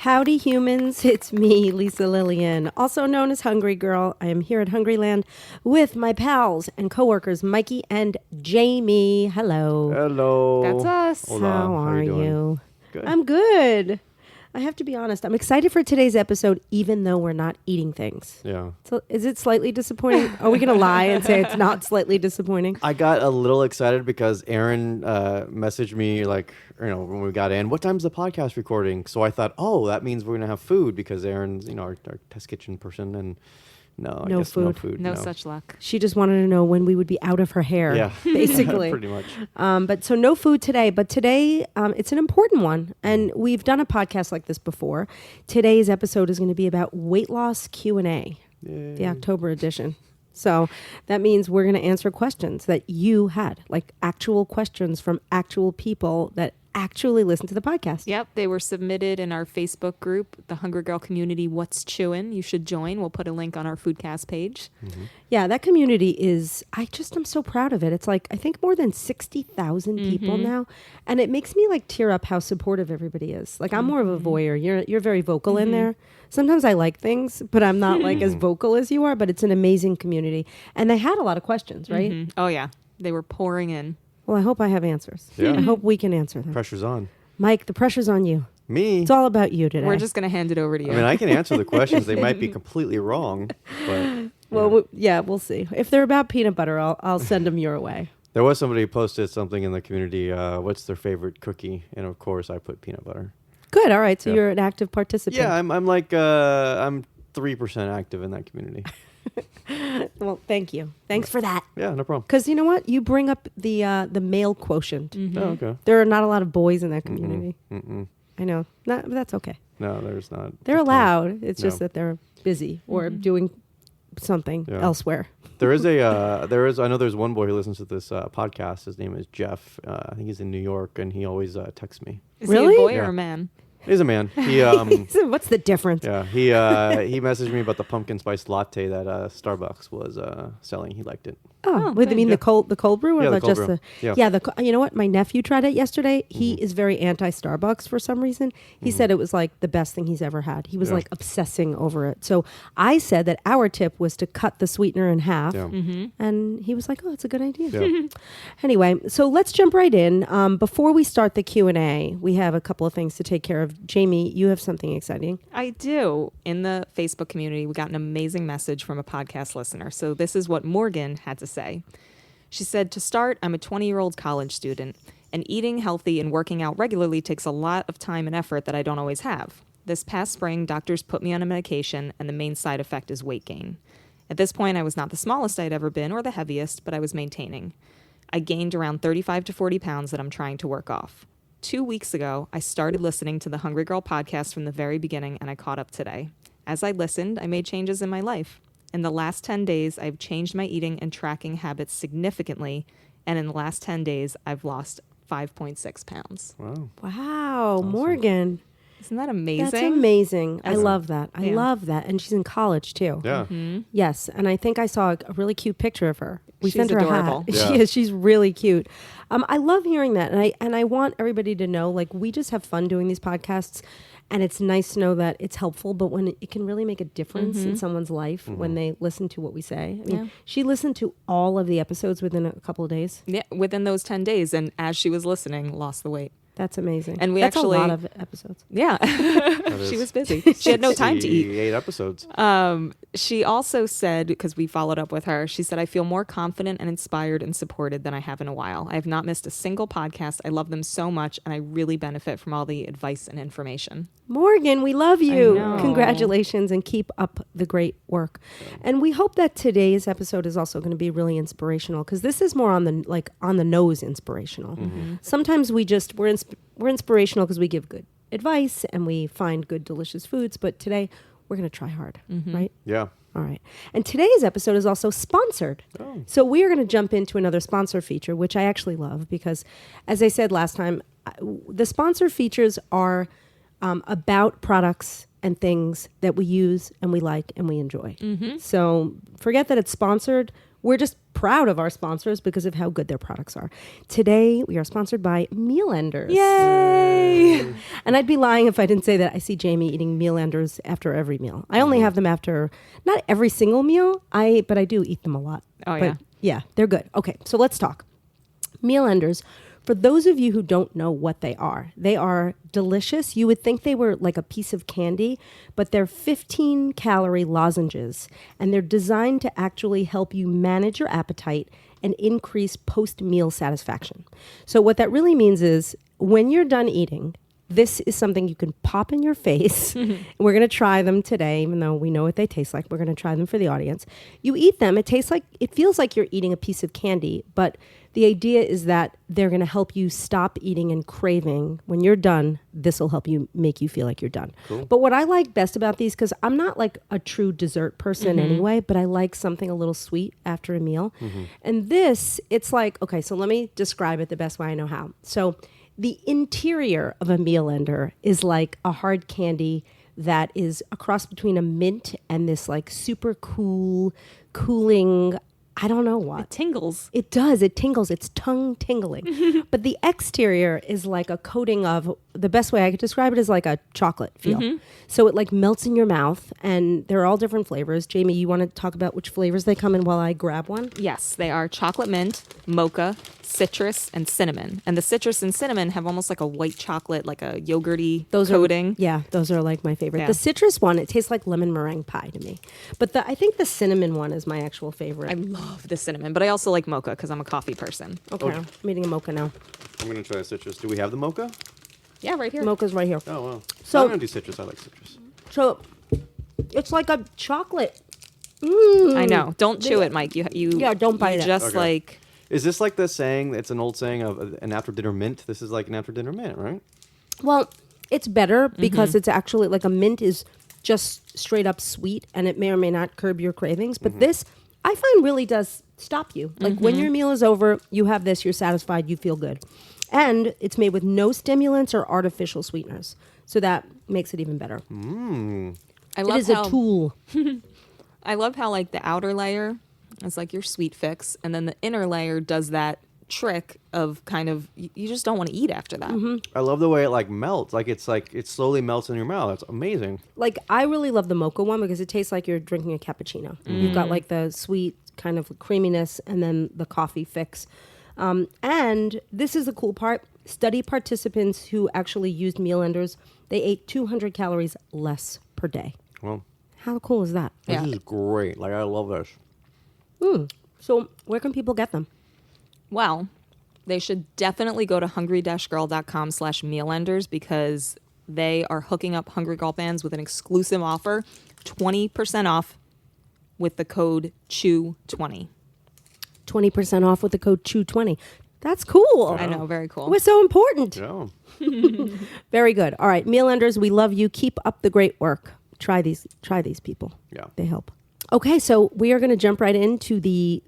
Howdy humans, it's me, Lisa Lillian, also known as Hungry Girl. I am here at Hungryland with my pals and coworkers Mikey and Jamie. Hello. Hello. That's us. Hola. How are doing? you? Good. I'm good. I have to be honest. I'm excited for today's episode, even though we're not eating things. Yeah. So is it slightly disappointing? Are we going to lie and say it's not slightly disappointing? I got a little excited because Aaron messaged me when we got in, what time's the podcast recording? So I thought, oh, that means we're going to have food because Aaron's, our test kitchen person and I No guess food. no food. No such luck. She just wanted to know when we would be out of her hair, Yeah. basically. Pretty much. But so no food today, but today it's an important one. And we've done a podcast like this before. Today's episode is going to be about weight loss Q&A, the October edition. So that means we're going to answer questions that you had, like actual questions from actual people that actually listen to the podcast. Yep, they were submitted in our Facebook group, the Hungry Girl Community What's Chewin'. You should join. We'll put a link on our Foodcast page. Mm-hmm. Yeah, that community is, I'm so proud of it. It's like, I think more than 60,000 people now. And it makes me like tear up how supportive everybody is. Like I'm more of a voyeur. You're very vocal in there. Sometimes I like things, but I'm not like as vocal as you are, but it's an amazing community. And they had a lot of questions, right? Oh, yeah. They were pouring in. Well, I hope I have answers. Yeah. I hope we can answer them. Pressure's on. Mike, the pressure's on you. Me? It's all about you today. We're just going to hand it over to you. I mean, I can answer the questions. They might be completely wrong, but Well, we'll see. If they're about peanut butter, I'll send them your way. there was somebody who posted something in the community. What's their favorite cookie? And of course, I put peanut butter. Good. All right. So Yeah. you're an active participant. Yeah, I'm like I'm 3% active in that community. Well, thank you. Thanks for that. Yeah, no problem. Because you know what? You bring up the male quotient. Oh, okay. There are not a lot of boys in that community. Mm-mm. I know. But that's okay. No, there's not. They're There's not. allowed. It's just No. that they're busy or doing something Yeah. elsewhere. There is I know there's one boy who listens to this podcast. His name is Jeff. I think he's in New York, and he always texts me. Is Really? he a boy Yeah. or a man? He's a man. He So what's the difference? yeah he messaged me about the pumpkin spice latte that Starbucks was selling. He liked it. Oh, wait, good. you mean the cold brew or Yeah, the the cold just brew. the Yeah. you know what? My nephew tried it yesterday. He is very anti Starbucks for some reason. He said it was like the best thing he's ever had. He was Yeah. like obsessing over it. So I said that our tip was to cut the sweetener in half. Yeah. And he was like, "Oh, it's a good idea." Yeah. Anyway, so let's jump right in. Before we start the Q&A, we have a couple of things to take care of. Jamie, you have something exciting. I do. In the Facebook community, we got an amazing message from a podcast listener. So this is what Morgan had to say. She said, to start, I'm a 20-year-old college student, and eating healthy and working out regularly takes a lot of time and effort that I don't always have. This past spring, doctors put me on a medication, and the main side effect is weight gain. At this point, I was not the smallest I'd ever been or the heaviest, but I was maintaining. I gained around 35 to 40 pounds that I'm trying to work off. 2 weeks ago, I started listening to the Hungry Girl podcast from the very beginning, and I caught up today. As I listened, I made changes in my life. In the last 10 days, I've changed my eating and tracking habits significantly, and in the last 10 days, I've lost 5.6 pounds. Wow. Wow, Morgan. Isn't that amazing? That's amazing. I As- love that. I Yeah. love that. And she's in college too. Yeah. Yes, and I think I saw a really cute picture of her. We She's sent her adorable. a hat. Yeah. She is. She's really cute. I love hearing that, and I want everybody to know, like, we just have fun doing these podcasts, and it's nice to know that it's helpful. But when it can really make a difference in someone's life when they listen to what we say. I mean, Yeah. she listened to all of the episodes within a couple of days. Yeah, within those 10 days, and as she was listening, lost the weight. That's amazing. And we That's actually- a lot of episodes. Yeah, she was busy. She had no time to eat. 8 episodes. She also said, because we followed up with her, she said, I feel more confident and inspired and supported than I have in a while. I have not missed a single podcast. I love them so much, and I really benefit from all the advice and information. Morgan, we love you. know. Congratulations and keep up the great work. And we hope that today's episode is also going to be really inspirational because this is more on the nose inspirational. Sometimes we're inspirational because we give good advice and we find good delicious foods, but today we're going to try hard, right? Yeah. All right. And today's episode is also sponsored. Oh. So we are going to jump into another sponsor feature, which I actually love because, as I said last time, the sponsor features are about products and things that we use and we like and we enjoy. So forget that it's sponsored. we're just proud of our sponsors because of how good their products are. Today, we are sponsored by Meal Enders. Yay! And I'd be lying if I didn't say that I see Jamie eating Meal Enders after every meal. I only have them after, not every single meal, but I do eat them a lot. Oh, But yeah, they're good. Okay, so let's talk. Meal Enders, for those of you who don't know what they are delicious. You would think they were like a piece of candy, but they're 15-calorie lozenges, and they're designed to actually help you manage your appetite and increase post-meal satisfaction. So what that really means is when you're done eating, this is something you can pop in your face. We're going to try them today, even though we know what they taste like. We're going to try them for the audience. You eat them. It feels like you're eating a piece of candy, but the idea is that they're going to help you stop eating and craving. When you're done, this will help you make you feel like you're done. Cool. But what I like best about these, because I'm not like a true dessert person anyway, but I like something a little sweet after a meal. And this, it's like, okay, so let me describe it the best way I know how. So the interior of a Meal Ender is like a hard candy that is a cross between a mint and this like super cool, cooling, I don't know what. It tingles. It does. It tingles. It's tongue tingling. But the exterior is like a coating of, the best way I could describe it is like a chocolate feel. So it like melts in your mouth, and they're all different flavors. Jamie, you want to talk about which flavors they come in while I grab one? Yes, they are chocolate mint, mocha, citrus, and cinnamon. And the citrus and cinnamon have almost like a white chocolate, like a yogurty coating. Those are like my favorite. Yeah. The citrus one, it tastes like lemon meringue pie to me. But I think the cinnamon one is my actual favorite. I love the cinnamon, but I also like mocha because I'm a coffee person. Okay, I'm eating a mocha now. I'm going to try citrus. Do we have the mocha? Yeah, right here. Mocha's right here. Oh, wow. So- I'm going to do citrus. I like citrus. So it's like a chocolate. I know. Don't chew it, Mike. You Yeah, don't bite it. Just Okay. like Is this like the saying, it's an old saying of an after dinner mint? This is like an after dinner mint, right? Well, it's better because it's actually like a mint is just straight up sweet, and it may or may not curb your cravings. But this, I find, really does stop you. Like when your meal is over, you have this, you're satisfied, you feel good. And it's made with no stimulants or artificial sweeteners. So that makes it even better. I It love is how a tool. I love how like the outer layer is like your sweet fix, and then the inner layer does that trick of kind of you just don't want to eat after that. I love the way it like melts. Like it slowly melts in your mouth. It's amazing. Like I really love the mocha one because it tastes like you're drinking a cappuccino. You've got like the sweet kind of creaminess and then the coffee fix. And this is the cool part. Study participants who actually used Meal Enders, they ate 200 calories less per day. Well, How cool is that? this Yeah. is great. Like, I love this. So where can people get them? Well, they should definitely go to hungry-girl.com/mealenders because they are hooking up Hungry Girl fans with an exclusive offer, 20% off with the code CHEW20. 20% off with the code CHEW20. That's cool. I know, very cool. We're so important. Yeah. Very good. All right, Meal Enders, we love you. Keep up the great work. Try these people. Yeah. They help. Okay, so we are going to jump right into the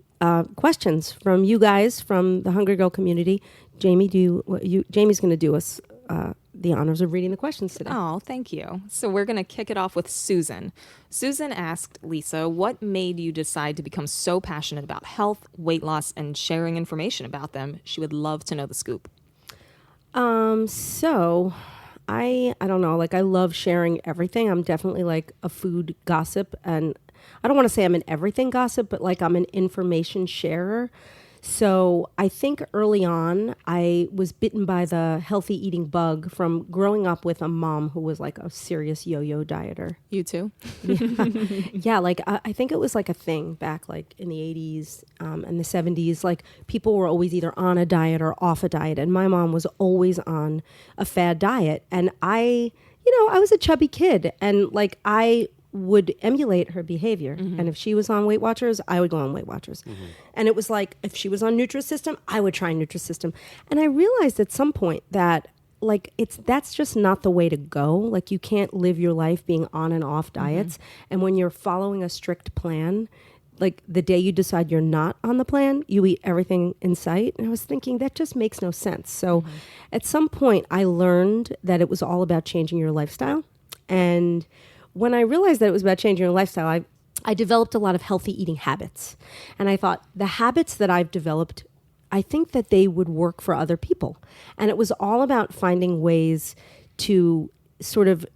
questions from you guys from the Hungry Girl community. Jamie, Jamie's going to do us the honors of reading the questions today. Oh, thank you. So we're going to kick it off with Susan. Susan asked Lisa, what made you decide to become so passionate about health, weight loss, and sharing information about them? She would love to know the scoop. So I don't know, like I love sharing everything. I'm definitely like a food gossip, and I don't want to say I'm an everything gossip, but like I'm an information sharer. So I think early on I was bitten by the healthy eating bug from growing up with a mom who was like a serious yo-yo dieter. You too? Yeah, like I think it was like a thing back like in the 80s and the 70s. Like people were always either on a diet or off a diet, and my mom was always on a fad diet. And I was a chubby kid, and like I would emulate her behavior. And if she was on Weight Watchers, I would go on Weight Watchers. And it was like if she was on Nutrisystem, I would try Nutrisystem. And I realized at some point that like that's just not the way to go. Like you can't live your life being on and off diets. And when you're following a strict plan, like the day you decide you're not on the plan, you eat everything in sight. And I was thinking that just makes no sense. So at some point I learned that it was all about changing your lifestyle. And when I realized that it was about changing your lifestyle, I developed a lot of healthy eating habits. And I thought the habits that I've developed, I think that they would work for other people. And it was all about finding ways to sort of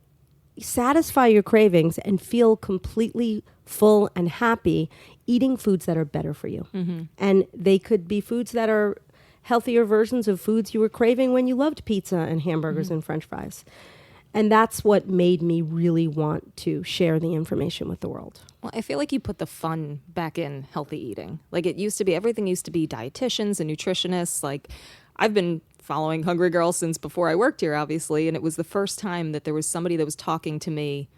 satisfy your cravings and feel completely full and happy eating foods that are better for you. And they could be foods that are healthier versions of foods you were craving when you loved pizza and hamburgers and French fries. And that's what made me really want to share the information with the world. Well, I feel like you put the fun back in healthy eating. Like it used to be, everything used to be dietitians and nutritionists. Like I've been following Hungry Girl since before I worked here, obviously. And it was the first time that there was somebody that was talking to me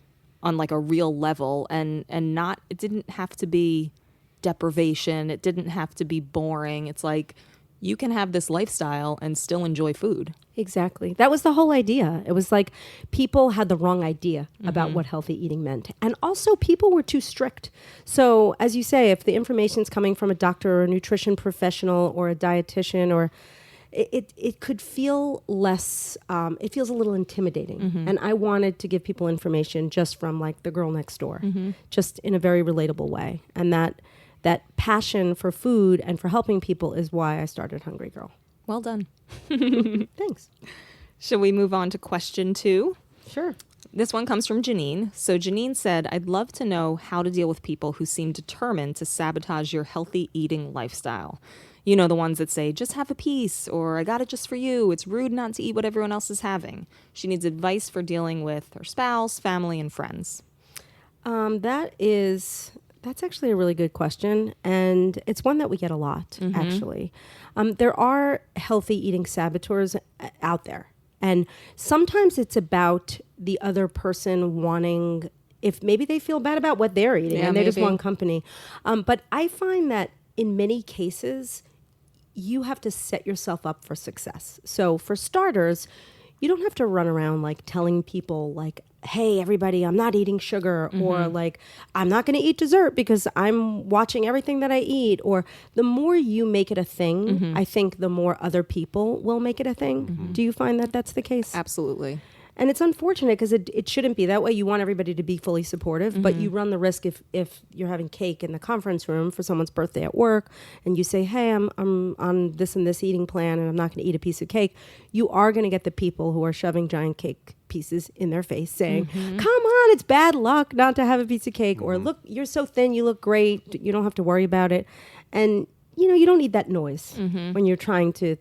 on like a real level and not, it didn't have to be deprivation. It didn't have to be boring. It's like, you can have this lifestyle and still enjoy food. Exactly. That was the whole idea. It was like people had the wrong idea about what healthy eating meant. And also people were too strict. So as you say, if the information's coming from a doctor or a nutrition professional or a dietitian, or it could feel less, it feels a little intimidating. And I wanted to give people information just from like the girl next door, just in a very relatable way. And that passion for food and for helping people is why I started Hungry Girl. Well done. Thanks. Shall we move on to question 2? Sure. This one comes from Janine. So Janine said, I'd love to know how to deal with people who seem determined to sabotage your healthy eating lifestyle. You know, the ones that say, just have a piece, or I got it just for you. It's rude not to eat what everyone else is having. She needs advice for dealing with her spouse, family, and friends. That's actually a really good question, and it's one that we get a lot, actually. There are healthy eating saboteurs out there, and sometimes it's about the other person wanting, if maybe they feel bad about what they're eating, and they just want company. But I find that in many cases, you have to set yourself up for success. So for starters, you don't have to run around like telling people like, hey, everybody, I'm not eating sugar, or like, I'm not going to eat dessert because I'm watching everything that I eat. Or the more you make it a thing, I think the more other people will make it a thing. Do you find that that's the case? Absolutely. And it's unfortunate because it shouldn't be that way. You want everybody to be fully supportive, but you run the risk if you're having cake in the conference room for someone's birthday at work, and you say, hey, I'm on this and this eating plan, and I'm not going to eat a piece of cake. You are going to get the people who are shoving giant cake pieces in their face saying, come on, it's bad luck not to have a piece of cake, or look, you're so thin, you look great, you don't have to worry about it. And, you don't need that noise when you're trying to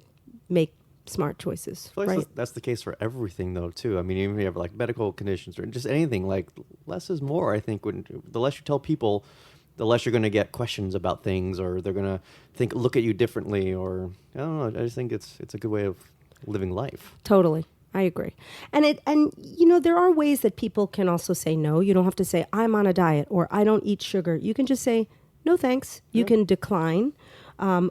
make smart choices. I feel like right? that's the case for everything, though, too. I mean, even if you have like medical conditions or just anything, like less is more. I think the less you tell people, the less you're going to get questions about things, or they're going to look at you differently, or I don't know. I just think it's a good way of living life. Totally. I agree. And there are ways that people can also say no. You don't have to say, I'm on a diet, or I don't eat sugar. You can just say, no, thanks. You can decline.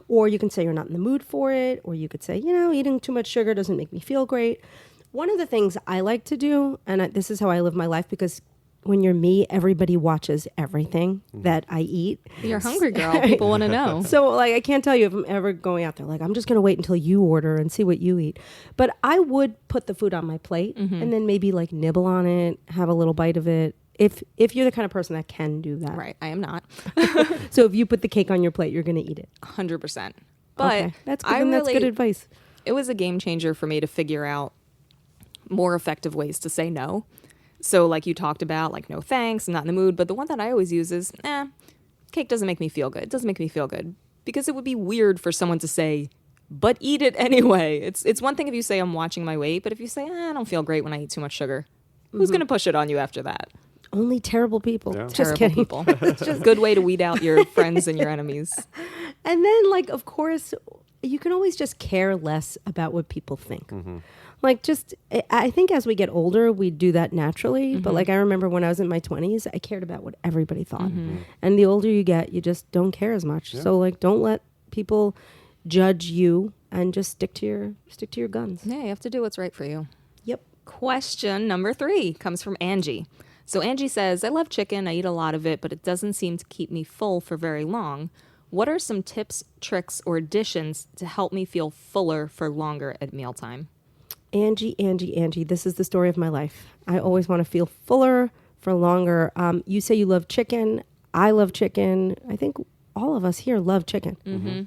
Or you can say you're not in the mood for it, or you could say, eating too much sugar doesn't make me feel great. One of the things I like to do, and this is how I live my life, because when you're me, everybody watches everything that I eat. You're hungry, girl. People want to know. So, like, I can't tell you if I'm ever going out there, like, I'm just going to wait until you order and see what you eat. But I would put the food on my plate and then maybe, like, nibble on it, have a little bite of it. If you're the kind of person that can do that. Right. I am not. So if you put the cake on your plate, you're going to eat it. 100%. But okay. That's good. That's good advice. It was a game changer for me to figure out more effective ways to say no. So like you talked about, like, no thanks, I'm not in the mood. But the one that I always use is, cake doesn't make me feel good. It doesn't make me feel good. Because it would be weird for someone to say, but eat it anyway. It's one thing if you say I'm watching my weight, but if you say, I don't feel great when I eat too much sugar, who's going to push it on you after that? Only terrible people. Yeah. Just Terrible kidding. people. It's just a good way to weed out your friends and your enemies. And then, like, of course, you can always just care less about what people think. Like, I think as we get older, we do that naturally. But, like, I remember when I was in my 20s, I cared about what everybody thought. And the older you get, you just don't care as much. Yeah. So, like, don't let people judge you, and just stick to your guns. Yeah, you have to do what's right for you. Yep. Question number 3 comes from Angie. So Angie says, I love chicken. I eat a lot of it, but it doesn't seem to keep me full for very long. What are some tips, tricks, or additions to help me feel fuller for longer at mealtime? Angie, this is the story of my life. I always want to feel fuller for longer. You say you love chicken. I love chicken. I think all of us here love chicken,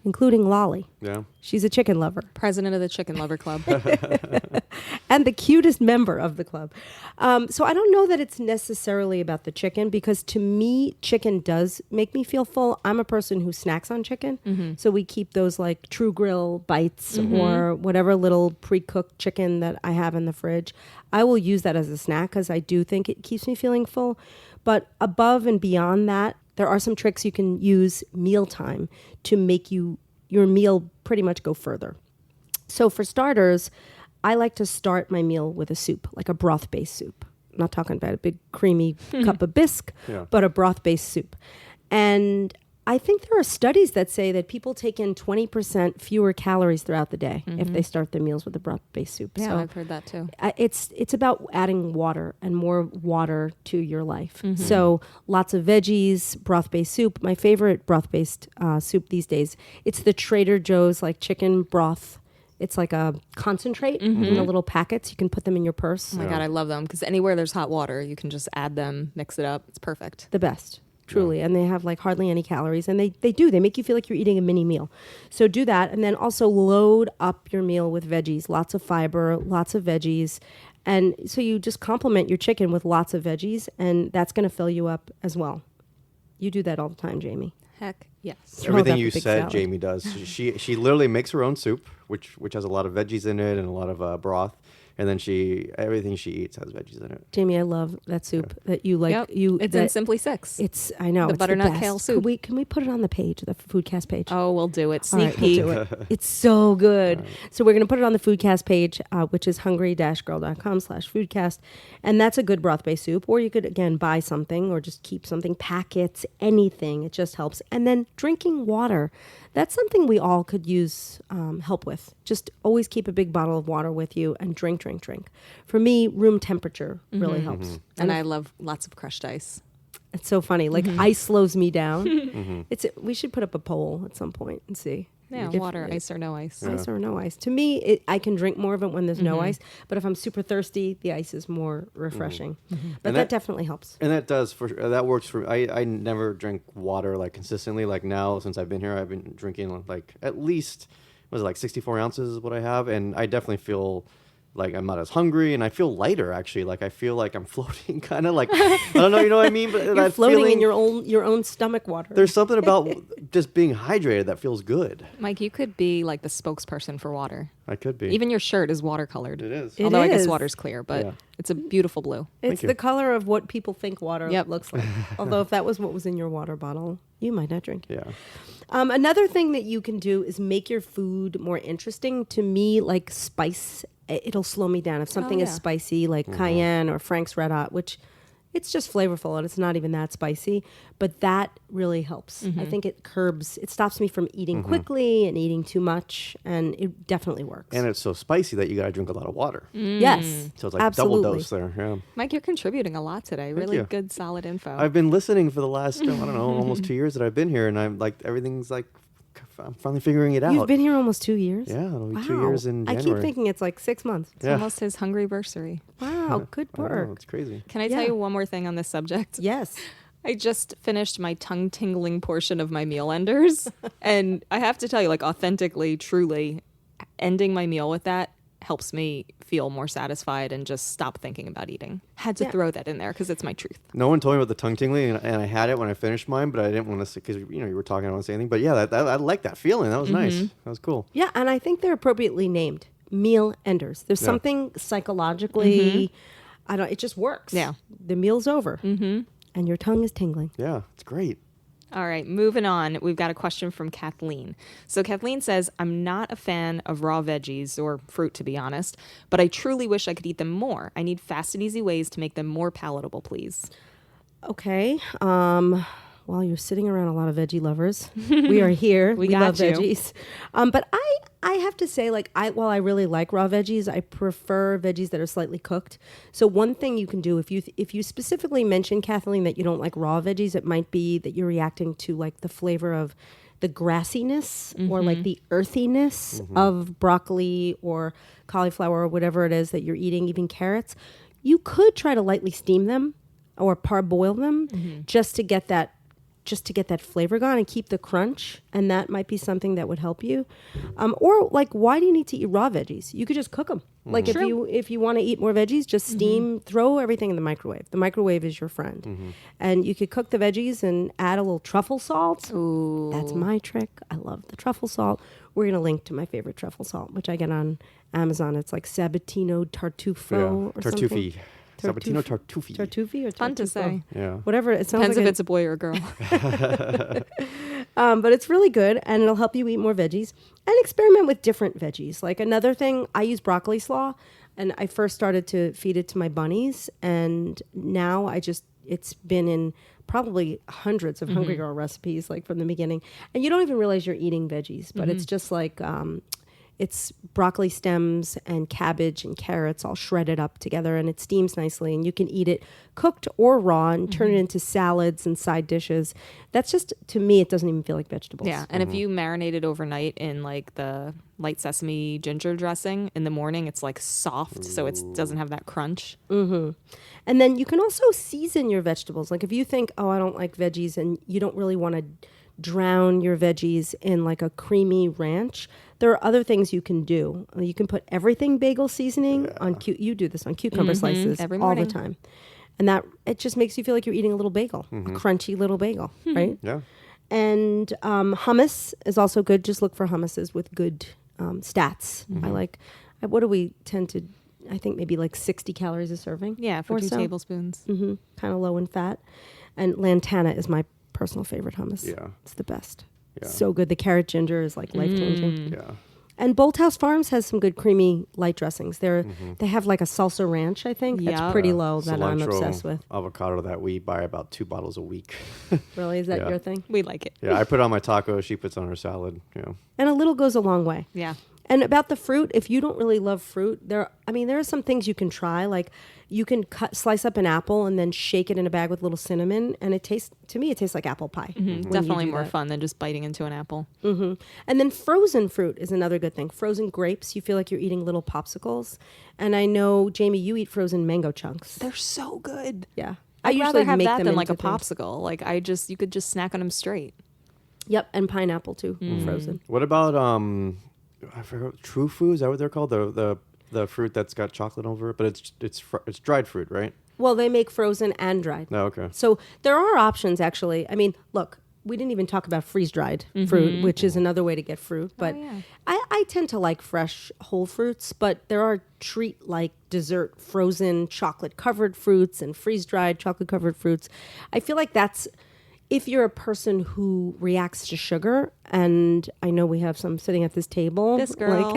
including Lolly. Yeah. She's a chicken lover President of the Chicken Lover Club. and the cutest member of the club. So I don't know that it's necessarily about the chicken, because to me, chicken does make me feel full. I'm a person who snacks on chicken. So we keep those like True Grill bites or whatever little pre-cooked chicken that I have in the fridge. I will use that as a snack because I do think it keeps me feeling full. But above and beyond that, there are some tricks you can use mealtime to make your meal pretty much go further. So for starters, I like to start my meal with a soup, like a broth-based soup. I'm not talking about a big creamy cup of bisque, but a broth-based soup. And I think there are studies that say that people take in 20% fewer calories throughout the day if they start their meals with a broth-based soup. Yeah, So I've heard that too. it's about adding water and more water to your life. So lots of veggies, broth-based soup. My favorite broth-based soup these days, it's the Trader Joe's like chicken broth. It's like a concentrate in the little packets. You can put them in your purse. Oh my God, I love them because anywhere there's hot water, you can just add them, mix it up. It's perfect. The best. Truly. And they have like hardly any calories, and they make you feel like you're eating a mini meal. So do that, and then also load up your meal with veggies, lots of fiber, lots of veggies. And so you just complement your chicken with lots of veggies, and that's going to fill you up as well. You do that all the time, Jamie. Heck yes. Everything about you the big said, salad. Jamie does. She literally makes her own soup, which has a lot of veggies in it and a lot of broth. And then everything she eats has veggies in it. Jamie, I love that soup that you like. Yep. You It's that, in Simply Six. I know The it's butternut best. kale soup. Can we put it on the page, the Foodcast page? Oh, we'll do it. All Sneak right, peek. we'll do it. It's so good. So we're going to put it on the Foodcast page, which is hungry-girl.com/foodcast. And that's a good broth-based soup. Or you could, again, buy something or just keep something, packets, anything. It just helps. And then drinking water. That's something we all could use help with. Just always keep a big bottle of water with you and drink. For me, room temperature really helps. And I love lots of crushed ice. It's so funny. Like ice slows me down. We should put up a poll at some point and see. Yeah, If- water, ice or no ice. Ice or no ice. To me, I can drink more of it when there's no ice. But if I'm super thirsty, the ice is more refreshing. But And that definitely helps. And that does that works for. I never drink water like consistently. Like now, since I've been here, I've been drinking like at least 64 ounces is what I have, and I definitely feel like I'm not as hungry, and I feel lighter actually. Like I feel like I'm floating, kind of like I don't know, you know what I mean? But You're that floating feeling, in your own stomach water. There's something about just being hydrated that feels good. Mike, you could be like the spokesperson for water. I could be. Even your shirt is watercolored. It is. It Although I guess is. water's clear, but Yeah. it's a beautiful blue. It's you. the color of what people think water Yep. looks like. Although if that was what was in your water bottle, you might not drink it. Yeah. Another thing that you can do is make your food more interesting. To me, like spice, it'll slow me down. If something is yeah. spicy, like cayenne or Frank's Red Hot, which it's just flavorful and it's not even that spicy, but that really helps. I think it stops me from eating quickly and eating too much, and it definitely works. And it's so spicy that you got to drink a lot of water. Yes, So it's like absolutely. double dose there. Yeah. Mike, you're contributing a lot today. Really you. good, solid info. I've been listening for the last, I don't know, almost 2 years that I've been here, and I'm like, everything's like, I'm finally figuring it out. You've been here almost 2 years? Yeah, it'll be Wow. 2 years in I January. keep thinking it's like 6 months. It's Yeah. almost his hungry-versary. Wow, good I know, work. it's crazy. Can I tell Yeah. you one more thing on this subject? Yes. I just finished my tongue-tingling portion of my meal enders. And I have to tell you, like authentically, truly, ending my meal with that helps me feel more satisfied and just stop thinking about eating. Had to Yeah. throw that in there because it's my truth. No one told me about the tongue tingling, and I had it when I finished mine, but I didn't want to say, because you were talking, I don't want to say anything. But yeah, I like that feeling. That was nice. That was cool. Yeah, and I think they're appropriately named meal enders. There's Yeah. something psychologically, it just works. Yeah. The meal's over. Mm-hmm. And your tongue is tingling. Yeah, it's great. All right, moving on. We've got a question from Kathleen. So Kathleen says, I'm not a fan of raw veggies or fruit, to be honest, but I truly wish I could eat them more. I need fast and easy ways to make them more palatable, please. Okay. While you're sitting around a lot of veggie lovers, we are here. We love got you. veggies. But I have to say, while I really like raw veggies, I prefer veggies that are slightly cooked. So one thing you can do, if you specifically mention, Kathleen, that you don't like raw veggies, it might be that you're reacting to like the flavor of the grassiness or like the earthiness of broccoli or cauliflower or whatever it is that you're eating, even carrots. You could try to lightly steam them or parboil them just to get that just to get that flavor gone and keep the crunch. And that might be something that would help you. Or like, why do you need to eat raw veggies? You could just cook them. Like if you want to eat more veggies, just steam, throw everything in the microwave. The microwave is your friend. And you could cook the veggies and add a little truffle salt. Ooh. That's my trick. I love the truffle salt. We're going to link to my favorite truffle salt, which I get on Amazon. It's like Sabatino Tartufo or something. Tartufi. Sabatino Tartufi. Tartufi or Fun to Tartufo? say. Yeah. Whatever. It sounds Depends like if it's a boy or a girl. but it's really good, and it'll help you eat more veggies and experiment with different veggies. Like another thing, I use broccoli slaw, and I first started to feed it to my bunnies, and now it's been in probably hundreds of Hungry Girl recipes, like from the beginning. And you don't even realize you're eating veggies, but it's just like it's broccoli stems and cabbage and carrots all shredded up together, and it steams nicely, and you can eat it cooked or raw and turn it into salads and side dishes. That's just, to me, it doesn't even feel like vegetables. Yeah, and if you marinate it overnight in like the light sesame ginger dressing, in the morning it's like soft, so it doesn't have that crunch. And then you can also season your vegetables. Like if you think, oh, I don't like veggies, and you don't really want to drown your veggies in like a creamy ranch, there are other things you can do. You can put everything bagel seasoning on you do this on cucumber slices Every all the morning. time. And that it just makes you feel like you're eating a little bagel, a crunchy little bagel, right? Yeah. And hummus is also good. Just look for hummuses with good stats. What do we tend to, I think maybe like 60 calories a serving. Yeah, for or 2 so. tablespoons. Kind of low in fat. And Lantana is my personal favorite hummus. Yeah. It's the best. Yeah. So good. The carrot ginger is like life-changing. Yeah. And Bolthouse Farms has some good creamy light dressings. They have like a salsa ranch, I think. Yeah. That's pretty low that I'm Cilantro, obsessed with. avocado that we buy about 2 bottles a week. Really? Is that Yeah. your thing? We like it. Yeah, I put it on my taco. She puts it on her salad. Yeah. And a little goes a long way. Yeah. And about the fruit, if you don't really love fruit, there are some things you can try. Like you can slice up an apple and then shake it in a bag with a little cinnamon, and it tastes like apple pie. when you Definitely do more that. fun than just biting into an apple. And then frozen fruit is another good thing. Frozen grapes, you feel like you're eating little popsicles. And I know, Jamie, you eat frozen mango chunks. They're so good. Yeah. I'd rather have make that them than like a into things. popsicle. Like you could just snack on them straight. Yep, and pineapple too, frozen. What about I forgot, True Food? Is that what they're called? The fruit that's got chocolate over it, but it's dried fruit, right? Well, they make frozen and dried. No, okay. So there are options, actually. I mean, look, we didn't even talk about freeze-dried fruit, which is another way to get fruit. But yeah. I tend to like fresh whole fruits, but there are treat-like dessert frozen chocolate-covered fruits and freeze-dried chocolate-covered fruits. I feel like that's, if you're a person who reacts to sugar, and I know we have some sitting at this table. This girl.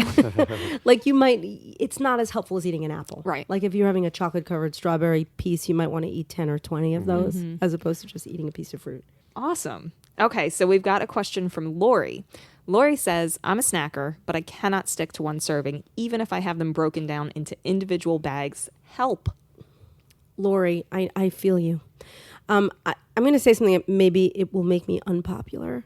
Like it's not as helpful as eating an apple. Right. Like if you're having a chocolate covered strawberry piece, you might want to eat 10 or 20 of those as opposed to just eating a piece of fruit. Awesome. Okay, so we've got a question from Lori. Lori says, I'm a snacker, but I cannot stick to one serving, even if I have them broken down into individual bags. Help. Lori, I feel you. I'm going to say something that maybe it will make me unpopular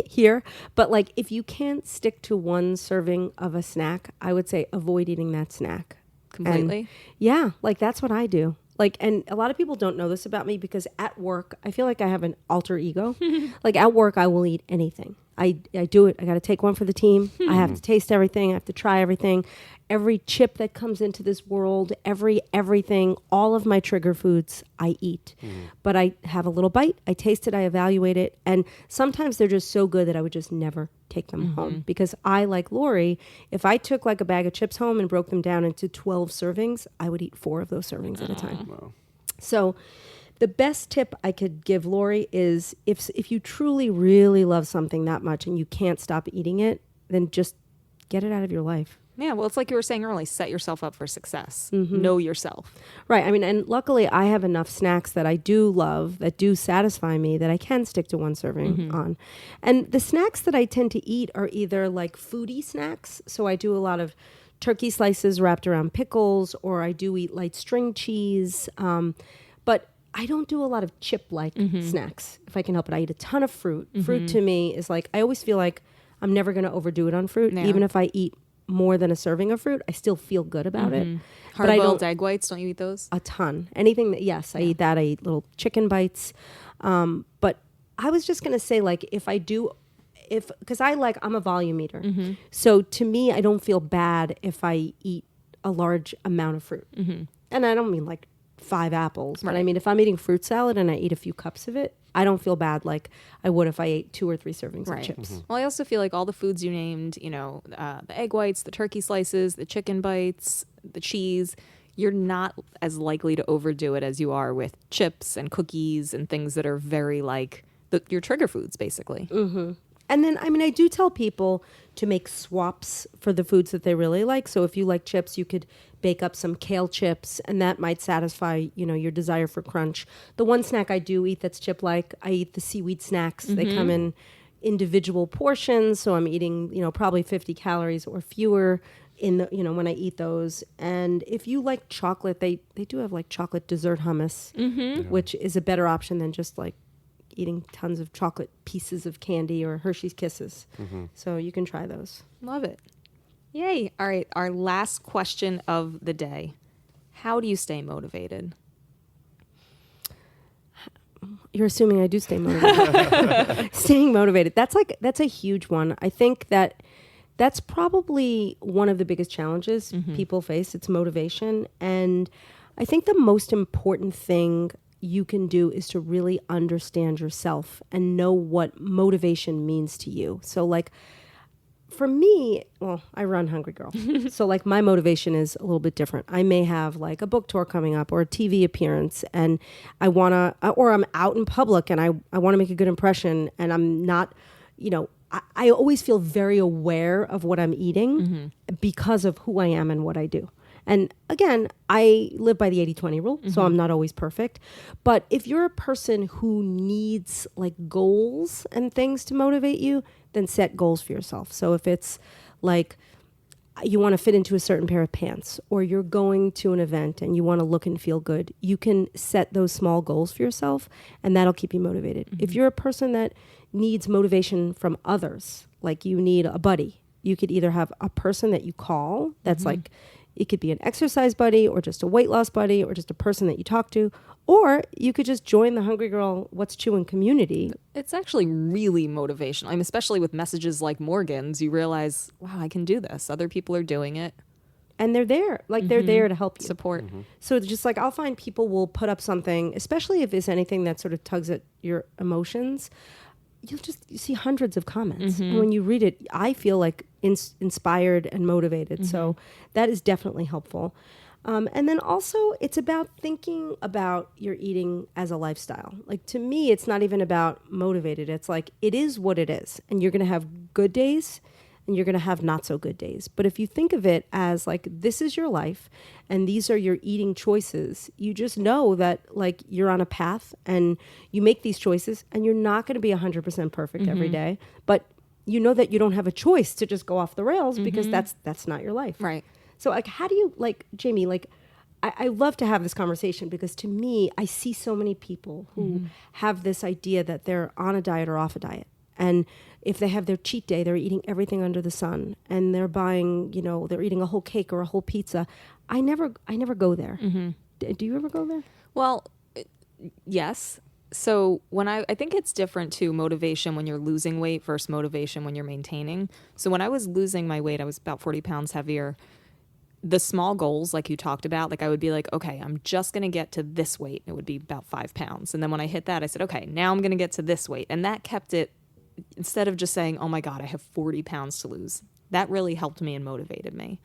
here, but like if you can't stick to one serving of a snack, I would say avoid eating that snack. Completely? And yeah, like that's what I do. Like, and a lot of people don't know this about me because at work, I feel like I have an alter ego. Like at work, I will eat anything. I do it. I got to take one for the team. I have to taste everything. I have to try everything. Every chip that comes into this world, everything, all of my trigger foods, I eat. But I have a little bite. I taste it. I evaluate it. And sometimes they're just so good that I would just never take them home. Because I, like Lori, if I took like a bag of chips home and broke them down into 12 servings, I would eat 4 of those servings at a time. Wow. So the best tip I could give Lori is if you truly, really love something that much and you can't stop eating it, then just get it out of your life. Yeah, well, it's like you were saying earlier, set yourself up for success. Know yourself. Right. I mean, and luckily I have enough snacks that I do love, that do satisfy me, that I can stick to one serving on. And the snacks that I tend to eat are either like foodie snacks. So I do a lot of turkey slices wrapped around pickles, or I do eat light string cheese. But I don't do a lot of chip-like snacks, if I can help it. I eat a ton of fruit. Fruit to me is like, I always feel like I'm never going to overdo it on fruit. Yeah. Even if I eat more than a serving of fruit, I still feel good about it. But I Hard-boiled don't egg whites, don't you eat those? a ton. Anything that, yes, I eat that. I eat little chicken bites. But I was just going to say, like, because I'm a volume eater. So to me, I don't feel bad if I eat a large amount of fruit. And I don't mean like 5 apples, but I mean, if I'm eating fruit salad and I eat a few cups of it, I don't feel bad like I would if I ate 2 or 3 servings of chips. Well, I also feel like all the foods you named, the egg whites, the turkey slices, the chicken bites, the cheese, you're not as likely to overdo it as you are with chips and cookies and things that are very like your trigger foods, basically. And then, I mean, I do tell people to make swaps for the foods that they really like. So if you like chips, you could bake up some kale chips, and that might satisfy, your desire for crunch. The one snack I do eat that's chip-like, I eat the seaweed snacks. They come in individual portions, so I'm eating, probably 50 calories or fewer in the, when I eat those. And if you like chocolate, they do have like chocolate dessert hummus, which is a better option than just like eating tons of chocolate pieces of candy or Hershey's Kisses. So you can try those. Love it. Yay. All right. Our last question of the day. How do you stay motivated? You're assuming I do stay motivated. Staying motivated. That's a huge one. I think that's probably one of the biggest challenges people face. It's motivation. And I think the most important thing you can do is to really understand yourself and know what motivation means to you. So like for me, well, I run Hungry Girl. So like my motivation is a little bit different. I may have like a book tour coming up or a TV appearance, and or I'm out in public and I want to make a good impression, and I'm not, I always feel very aware of what I'm eating because of who I am and what I do. And again, I live by the 80-20 rule, so I'm not always perfect. But if you're a person who needs like goals and things to motivate you, then set goals for yourself. So if it's like you want to fit into a certain pair of pants, or you're going to an event and you want to look and feel good, you can set those small goals for yourself, and that'll keep you motivated. If you're a person that needs motivation from others, like you need a buddy, you could either have a person that you call that's like, it could be an exercise buddy or just a weight loss buddy or just a person that you talk to. Or you could just join the Hungry Girl What's Chewing community. It's actually really motivational. I mean, especially with messages like Morgan's, you realize, wow, I can do this. Other people are doing it. And they're there. Like they're there to help you. Support. So it's just like I'll find people will put up something, especially if it's anything that sort of tugs at your emotions. You see hundreds of comments. And when you read it, I feel like inspired and motivated. So that is definitely helpful. And then also it's about thinking about your eating as a lifestyle. Like to me, it's not even about motivated. It's like, it is what it is. And you're going to have good days and you're going to have not so good days. But if you think of it as like, this is your life and these are your eating choices, you just know that like you're on a path and you make these choices and you're not going to be 100% perfect every day. But you know that you don't have a choice to just go off the rails because that's not your life. Right. So like, how do you, like, Jamie, like, I love to have this conversation because to me, I see so many people who have this idea that they're on a diet or off a diet. And if they have their cheat day, they're eating everything under the sun and they're buying, they're eating a whole cake or a whole pizza. I never go there. Do you ever go there? Well, yes. So when I think it's different too, motivation when you're losing weight versus motivation when you're maintaining. So when I was losing my weight, I was about 40 pounds heavier. The small goals, like you talked about, like I would be like, okay, I'm just going to get to this weight. It would be about 5 pounds. And then when I hit that, I said, okay, now I'm going to get to this weight. And that kept it, instead of just saying, oh my God, I have 40 pounds to lose. That really helped me and motivated me.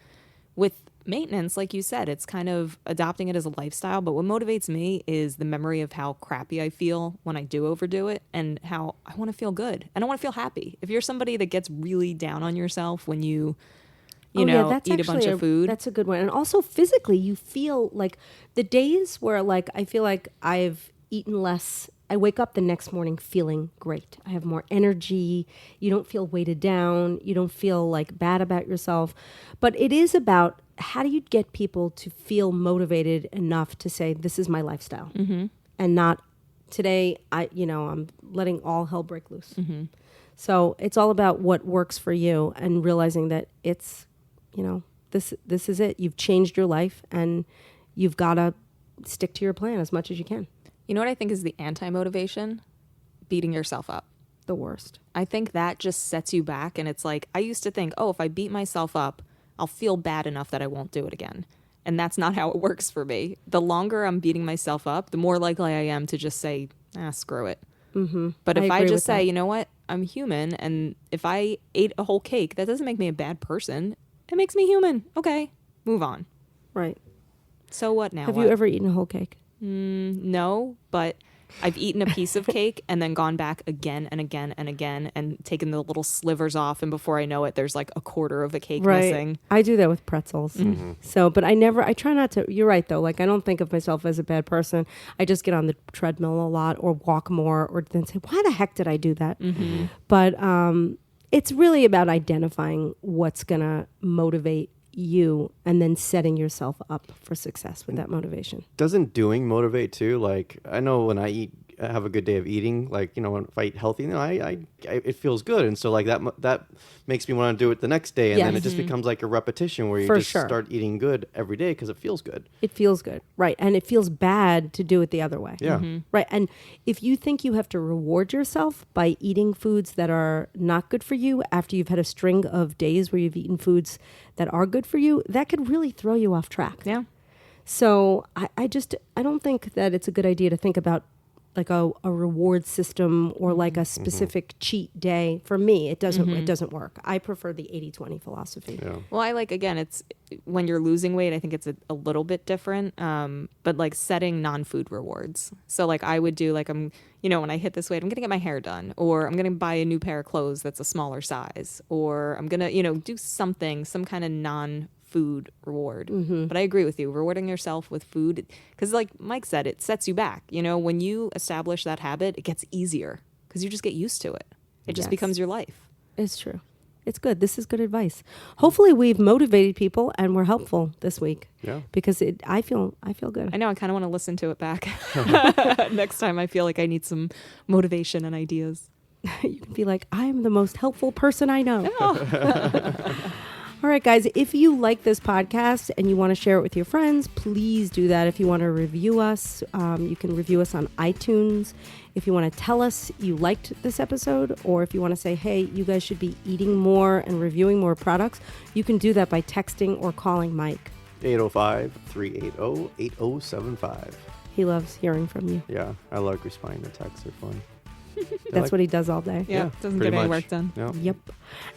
With maintenance, like you said, it's kind of adopting it as a lifestyle. But what motivates me is the memory of how crappy I feel when I do overdo it and how I want to feel good. And I want to feel happy. If you're somebody that gets really down on yourself when you that's eat a bunch of food. That's a good one. And also physically, you feel like the days where like I feel like I've eaten less, I wake up the next morning feeling great. I have more energy. You don't feel weighted down. You don't feel like bad about yourself. But it is about how do you get people to feel motivated enough to say, this is my lifestyle and not today, I'm letting all hell break loose. So it's all about what works for you and realizing that it's, this is it. You've changed your life and you've got to stick to your plan as much as you can. You know what I think is the anti-motivation? beating yourself up. The worst. I think that just sets you back. And it's like, I used to think, oh, if I beat myself up, I'll feel bad enough that I won't do it again. And that's not how it works for me. The longer I'm beating myself up, the more likely I am to just say, screw it. Mm-hmm. But if I agree just with say, that. you know what, I'm human. And if I ate a whole cake, that doesn't make me a bad person. It makes me human. Okay, move on. Right. So what now? Have what? you ever eaten a whole cake? No, but I've eaten a piece of cake and then gone back again and again and again and taken the little slivers off. And before I know it, there's like a quarter of a cake missing. I do that with pretzels. So, but I try not to. You're right, though. Like, I don't think of myself as a bad person. I just get on the treadmill a lot or walk more or then say, why the heck did I do that? But it's really about identifying what's going to motivate you and then setting yourself up for success with that motivation. Doesn't doing motivate too? Like, I know when I have a good day of eating, like, you know, if I eat healthy, you know, I it feels good. And so like that makes me want to do it the next day. And then it just becomes like a repetition where you just start eating good every day because it feels good. It feels good. Right. And it feels bad to do it the other way. Yeah. Right. And if you think you have to reward yourself by eating foods that are not good for you after you've had a string of days where you've eaten foods that are good for you, that could really throw you off track. Yeah. So I don't think that it's a good idea to think about like a reward system or like a specific cheat day. For me, it doesn't work. I prefer the 80-20 philosophy. Yeah. Well, I like, again, it's when you're losing weight, I think it's a little bit different. But like setting non-food rewards. So like I would do like, when I hit this weight, I'm going to get my hair done, or I'm going to buy a new pair of clothes that's a smaller size, or I'm going to, do something, some kind of non-food reward. But I agree with you, rewarding yourself with food, because like Mike said, it sets you back. When you establish that habit, it gets easier because you just get used to it. It just Yes. becomes your life. It's true. It's good. This is good advice. Hopefully we've motivated people and we're helpful this week. Yeah. Because I feel good. I know, I kind of want to listen to it back next time I feel like I need some motivation and ideas. You can be like, I'm the most helpful person I know. All right, guys, if you like this podcast and you want to share it with your friends, please do that. If you want to review us, you can review us on iTunes. If you want to tell us you liked this episode, or if you want to say, hey, you guys should be eating more and reviewing more products, you can do that by texting or calling Mike. 805-380-8075. He loves hearing from you. Yeah, I like responding to texts. They're fun. That's what he does all day. Yeah, doesn't pretty get any much. work done. Yeah. Yep.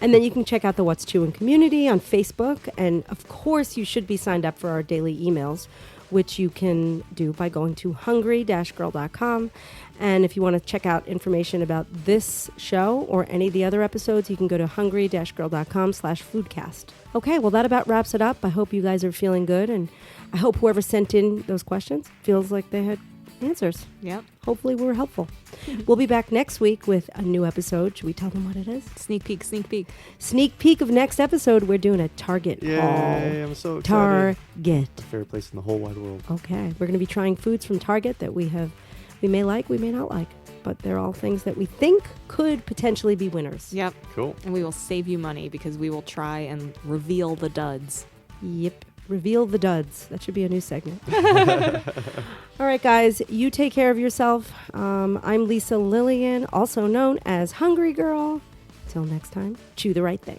And then you can check out the What's Chewing community on Facebook. And of course, you should be signed up for our daily emails, which you can do by going to hungry-girl.com. And if you want to check out information about this show or any of the other episodes, you can go to hungry-girl.com/foodcast. Okay, well, that about wraps it up. I hope you guys are feeling good. And I hope whoever sent in those questions feels like they had answers. Yep. Hopefully we were helpful. We'll be back next week with a new episode. Should we tell them what it is? Sneak peek, sneak peek. Sneak peek of next episode. We're doing a Target Yay, haul. I'm so excited. Target. Favorite place in the whole wide world. Okay. We're going to be trying foods from Target that we may like, we may not like, but they're all things that we think could potentially be winners. Yep. Cool. And we will save you money because we will try and reveal the duds. Yep. Reveal the duds. That should be a new segment. All right, guys, you take care of yourself. I'm Lisa Lillian, also known as Hungry Girl. Till next time, chew the right thing.